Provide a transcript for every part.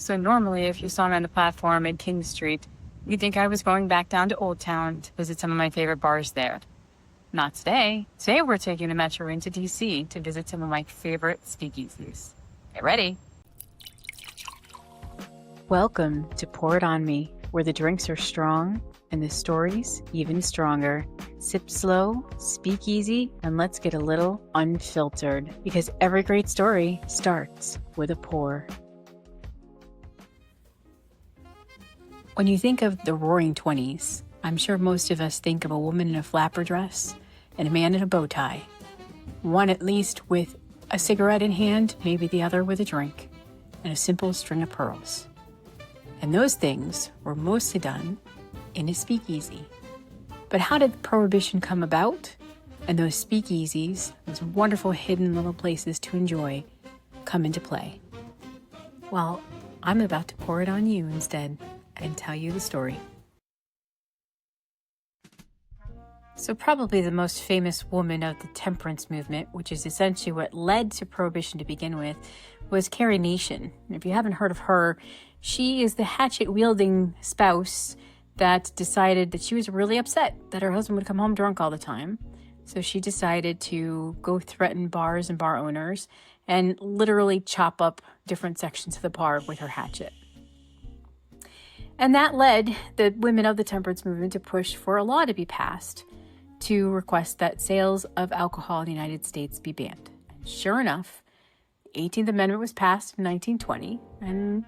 So normally, if you saw me on the platform at King Street, you'd think I was going back down to Old Town to visit some of my favorite bars there. Not today. Today we're taking the metro into DC to visit some of my favorite speakeasies. Get ready. Welcome to Pour It On Me, where the drinks are strong and the stories even stronger. Sip slow, speak easy, and let's get a little unfiltered, because every great story starts with a pour. When you think of the Roaring '20s, I'm sure most of us think of a woman in a flapper dress and a man in a bow tie. One at least with a cigarette in hand, maybe the other with a drink, and a simple string of pearls. And those things were mostly done in a speakeasy. But how did Prohibition come about? And those speakeasies, those wonderful hidden little places to enjoy, come into play? Well, I'm about to pour it on you instead and tell you the story. So probably the most famous woman of the temperance movement, which is essentially what led to Prohibition to begin with, was Carrie Nation. And if you haven't heard of her, she is the hatchet-wielding spouse that decided that she was really upset that her husband would come home drunk all the time. So she decided to go threaten bars and bar owners and literally chop up different sections of the bar with her hatchet. And that led the women of the temperance movement to push for a law to be passed to request that sales of alcohol in the United States be banned. And sure enough, the 18th Amendment was passed in 1920, and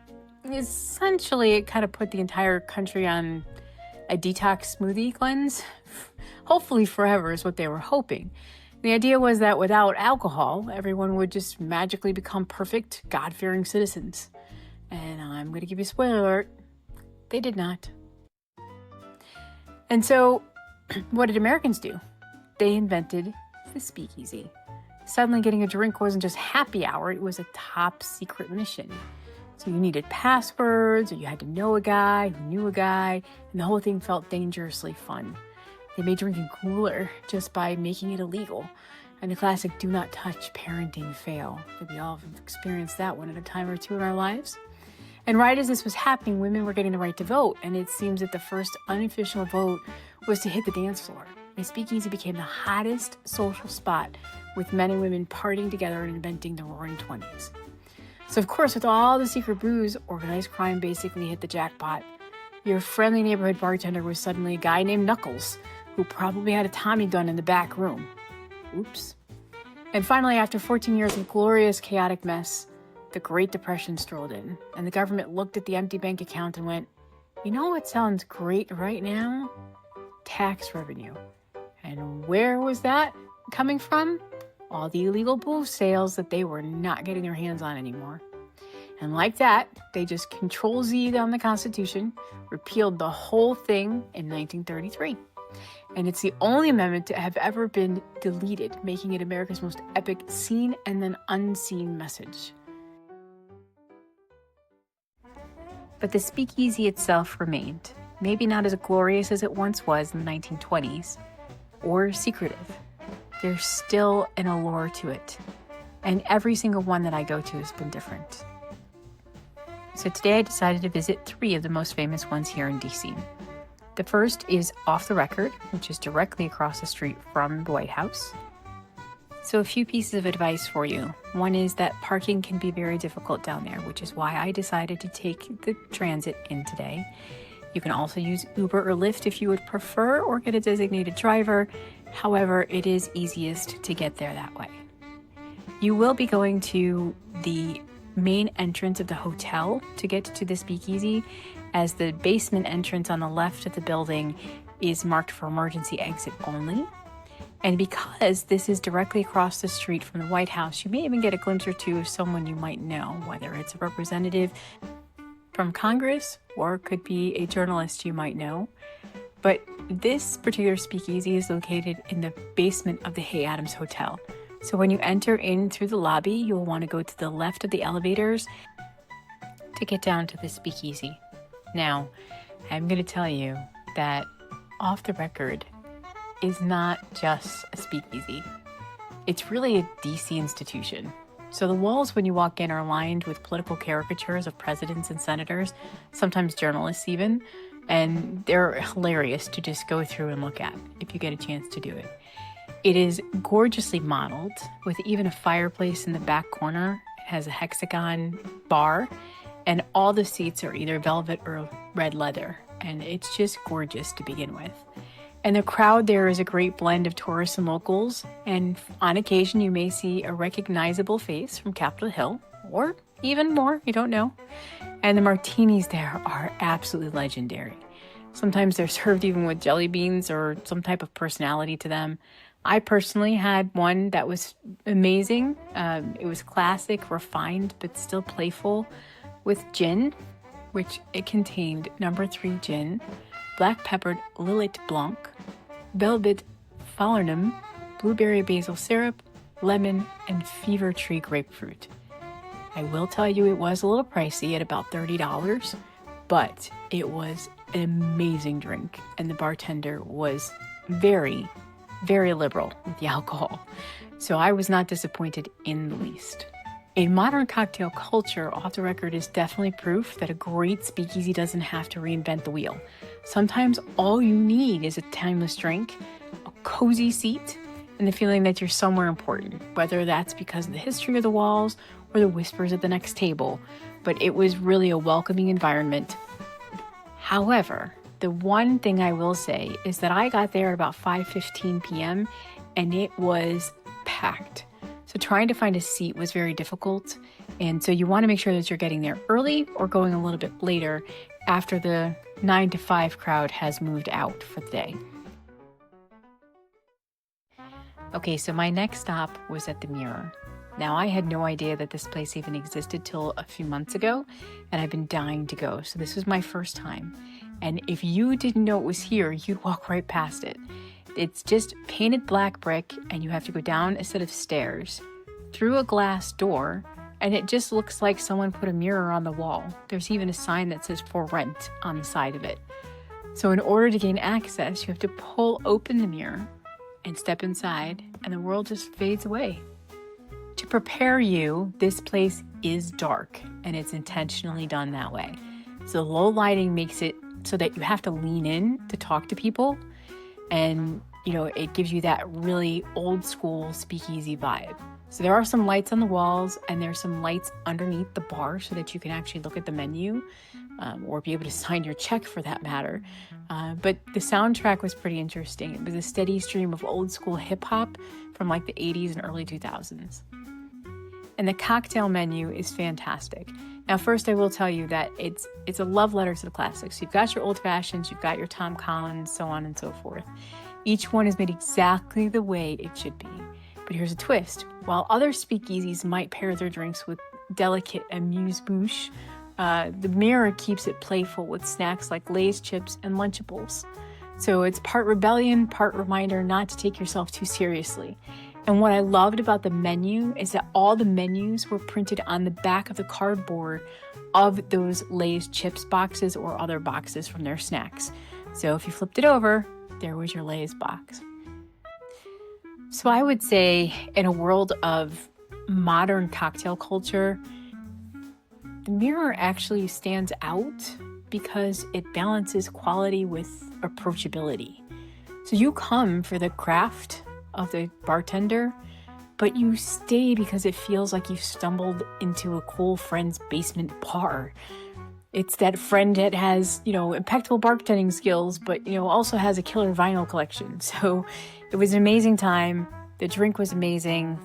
essentially it kind of put the entire country on a detox smoothie cleanse. Hopefully forever is what they were hoping. The idea was that without alcohol, everyone would just magically become perfect, God-fearing citizens. And I'm going to give you a spoiler alert. They did not. And so, what did Americans do? They invented the speakeasy. Suddenly getting a drink wasn't just happy hour, it was a top secret mission. So you needed passwords, or you had to know a guy who knew a guy, and the whole thing felt dangerously fun. They made drinking cooler just by making it illegal. And the classic do not touch parenting fail. We all have experienced that one at a time or two in our lives. And right as this was happening, women were getting the right to vote, and it seems that the first unofficial vote was to hit the dance floor. And Speakeasy became the hottest social spot, with men and women partying together and inventing the Roaring '20s. So of course, with all the secret booze, organized crime basically hit the jackpot. Your friendly neighborhood bartender was suddenly a guy named Knuckles, who probably had a Tommy gun in the back room. Oops. And finally, after 14 years of glorious, chaotic mess, the Great Depression strolled in, and the government looked at the empty bank account and went, you know what sounds great right now? Tax revenue. And where was that coming from? All the illegal booze sales that they were not getting their hands on anymore. And like that, they just Control-Z'd on the Constitution, repealed the whole thing in 1933. And it's the only amendment to have ever been deleted, making it America's most epic seen and then unseen message. But the speakeasy itself remained, maybe not as glorious as it once was in the 1920s, or secretive. There's still an allure to it, and every single one that I go to has been different. So today I decided to visit 3 of the most famous ones here in DC. The first is Off the Record, which is directly across the street from the White House. So a few pieces of advice for you. One is that parking can be very difficult down there, which is why I decided to take the transit in today. You can also use Uber or Lyft if you would prefer, or get a designated driver. However, it is easiest to get there that way. You will be going to the main entrance of the hotel to get to the speakeasy, as the basement entrance on the left of the building is marked for emergency exit only. And because this is directly across the street from the White House, you may even get a glimpse or two of someone you might know, whether it's a representative from Congress or it could be a journalist you might know. But this particular speakeasy is located in the basement of the Hay Adams Hotel. So when you enter in through the lobby, you'll want to go to the left of the elevators to get down to the speakeasy. Now, I'm going to tell you that Off the Record is not just a speakeasy. It's really a DC institution. So the walls when you walk in are lined with political caricatures of presidents and senators, sometimes journalists even, and they're hilarious to just go through and look at if you get a chance to do it. It is gorgeously modeled with even a fireplace in the back corner. It has a hexagon bar, and all the seats are either velvet or red leather, and it's just gorgeous to begin with. And the crowd there is a great blend of tourists and locals, and on occasion you may see a recognizable face from Capitol Hill, or even more, you don't know. And the martinis there are absolutely legendary. Sometimes they're served even with jelly beans or some type of personality to them. I personally had one that was amazing. It was classic, refined, but still playful, with gin, which it contained number 3 gin, black peppered Lillet Blanc, velvet falernum, blueberry basil syrup, lemon, and fever tree grapefruit. I will tell you it was a little pricey at about $30, but it was an amazing drink, and the bartender was very, very liberal with the alcohol. So I was not disappointed in the least. In modern cocktail culture, off the record is definitely proof that a great speakeasy doesn't have to reinvent the wheel. Sometimes all you need is a timeless drink, a cozy seat, and the feeling that you're somewhere important, whether that's because of the history of the walls or the whispers at the next table. But it was really a welcoming environment. However, the one thing I will say is that I got there at about 5:15 p.m. and it was packed. So trying to find a seat was very difficult. And so you want to make sure that you're getting there early or going a little bit later after the 9 to 5 crowd has moved out for the day. Okay, so my next stop was at the Mirror. Now, I had no idea that this place even existed till a few months ago, and I've been dying to go. So this was my first time. And if you didn't know it was here, you'd walk right past it. It's just painted black brick, and you have to go down a set of stairs through a glass door, and it just looks like someone put a mirror on the wall. There's even a sign that says "For Rent" on the side of it. So in order to gain access, you have to pull open the mirror and step inside, and the world just fades away. To prepare you, this place is dark, and it's intentionally done that way. So low lighting makes it so that you have to lean in to talk to people. And, it gives you that really old school speakeasy vibe. So there are some lights on the walls, and there's some lights underneath the bar so that you can actually look at the menu or be able to sign your check for that matter. But the soundtrack was pretty interesting. It was a steady stream of old school hip hop from like the 80s and early 2000s. And the cocktail menu is fantastic. Now, first, I will tell you that it's a love letter to the classics. You've got your old fashions, you've got your Tom Collins, so on and so forth. Each one is made exactly the way it should be. But here's a twist. While other speakeasies might pair their drinks with delicate amuse-bouche, the Mirror keeps it playful with snacks like Lay's chips and Lunchables. So it's part rebellion, part reminder not to take yourself too seriously. And what I loved about the menu is that all the menus were printed on the back of the cardboard of those Lay's chips boxes or other boxes from their snacks. So if you flipped it over, there was your Lay's box. So I would say in a world of modern cocktail culture, the Mirror actually stands out because it balances quality with approachability. So you come for the craft of the bartender, but you stay because it feels like you've stumbled into a cool friend's basement bar. It's that friend that has, impeccable bartending skills, but, also has a killer vinyl collection. So it was an amazing time. The drink was amazing.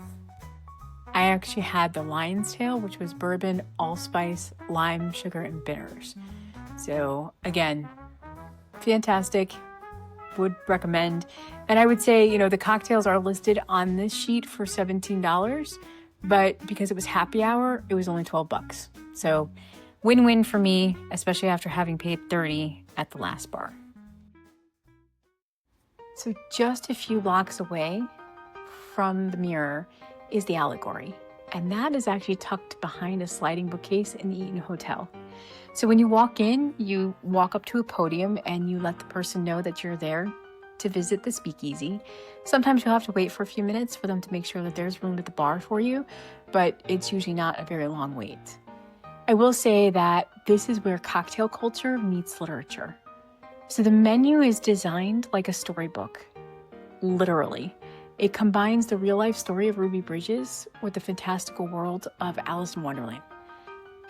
I actually had the Lion's Tail, which was bourbon, allspice, lime, sugar, and bitters. So again, fantastic. Would recommend. And I would say, the cocktails are listed on this sheet for $17, but because it was happy hour, it was only $12. So win-win for me, especially after having paid $30 at the last bar. So just a few blocks away from the Mirror is the Allegory, and that is actually tucked behind a sliding bookcase in the Eaton Hotel. So when you walk in, you walk up to a podium and you let the person know that you're there to visit the Speakeasy. Sometimes you'll have to wait for a few minutes for them to make sure that there's room at the bar for you, but it's usually not a very long wait. I will say that this is where cocktail culture meets literature. So the menu is designed like a storybook, literally. It combines the real-life story of Ruby Bridges with the fantastical world of Alice in Wonderland.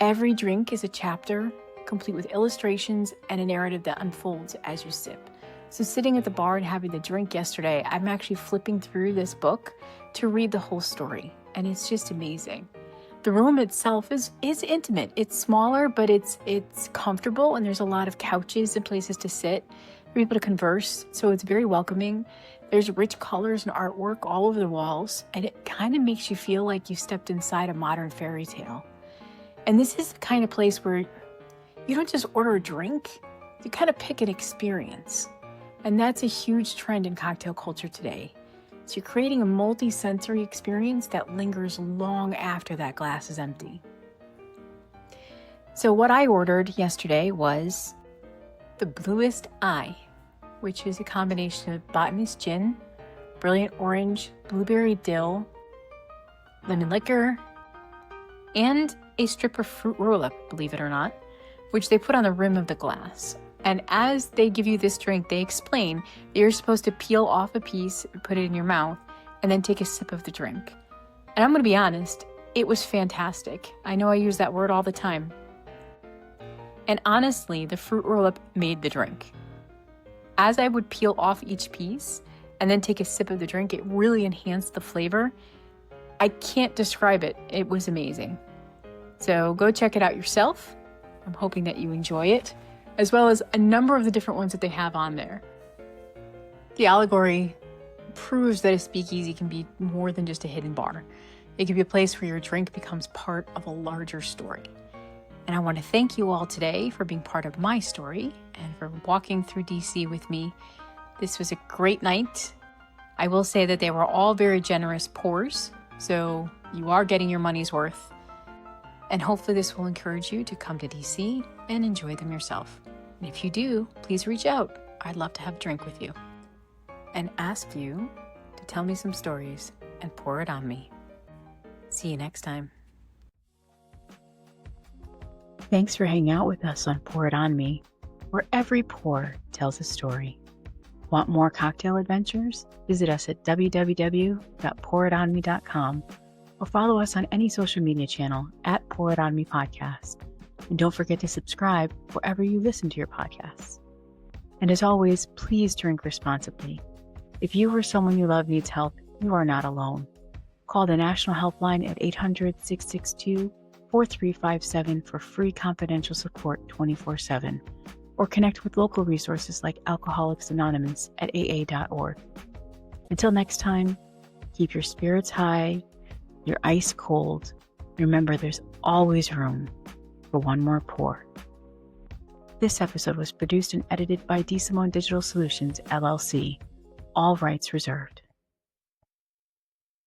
Every drink is a chapter, complete with illustrations and a narrative that unfolds as you sip. So sitting at the bar and having the drink yesterday, I'm actually flipping through this book to read the whole story, and it's just amazing. The room itself is intimate. It's smaller, but it's comfortable, and there's a lot of couches and places to sit for people to converse, so it's very welcoming. There's rich colors and artwork all over the walls, and it kind of makes you feel like you stepped inside a modern fairy tale. And this is the kind of place where you don't just order a drink, you kind of pick an experience. And that's a huge trend in cocktail culture today. So you're creating a multi-sensory experience that lingers long after that glass is empty. So what I ordered yesterday was the Bluest Eye, which is a combination of botanist gin, brilliant orange, blueberry dill, lemon liquor, and a strip of fruit roll-up, believe it or not, which they put on the rim of the glass. And as they give you this drink, they explain that you're supposed to peel off a piece, put it in your mouth, and then take a sip of the drink. And I'm going to be honest, it was fantastic. I know I use that word all the time. And honestly, the fruit roll-up made the drink. As I would peel off each piece and then take a sip of the drink, it really enhanced the flavor. I can't describe it. It was amazing. So go check it out yourself. I'm hoping that you enjoy it, as well as a number of the different ones that they have on there. The Allegory proves that a speakeasy can be more than just a hidden bar. It can be a place where your drink becomes part of a larger story. And I want to thank you all today for being part of my story and for walking through DC with me. This was a great night. I will say that they were all very generous pours, so you are getting your money's worth. And hopefully this will encourage you to come to DC and enjoy them yourself. And if you do, please reach out. I'd love to have a drink with you. And ask you to tell me some stories and pour it on me. See you next time. Thanks for hanging out with us on Pour It On Me, where every pour tells a story. Want more cocktail adventures? Visit us at www.pouritonme.com or follow us on any social media channel at Pour It On Me Podcast. And don't forget to subscribe wherever you listen to your podcasts. And as always, please drink responsibly. If you or someone you love needs help, you are not alone. Call the National Helpline at 800-662-4357 for free confidential support 24/7. Or connect with local resources like Alcoholics Anonymous at aa.org. Until next time, keep your spirits high, your ice cold. Remember, there's always room for one more pour. This episode was produced and edited by DeSimone Digital Solutions, LLC. All rights reserved.